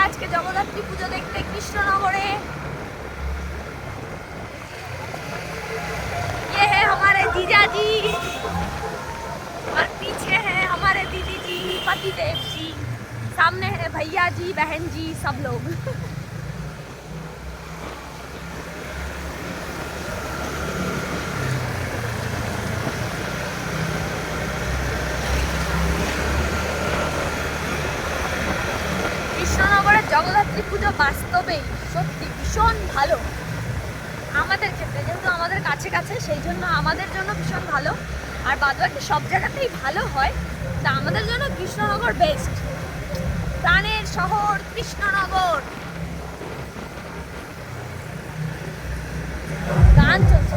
আজকে জগদ্ধাত্রী পুজো দেখতে কৃষ্ণনগরে। ये है हमारे जीजा जी और पीछे है हमारे दीदी जी, पति देव जी, सामने है भैया जी, बहन जी, सब लोग। কৃষ্ণনগরের জগদ্ধাত্রী পুজো বাস্তবেই সত্যি ভীষণ ভালো আমাদের ক্ষেত্রে, যেহেতু আমাদের কাছে কাছে, সেই জন্য আমাদের জন্য ভীষণ ভালো। আর বাদবাকি সব জায়গাতেই ভালো হয়, তা আমাদের জন্য কৃষ্ণনগর বেস্ট। প্রাণের শহর কৃষ্ণনগর। গান চলছে।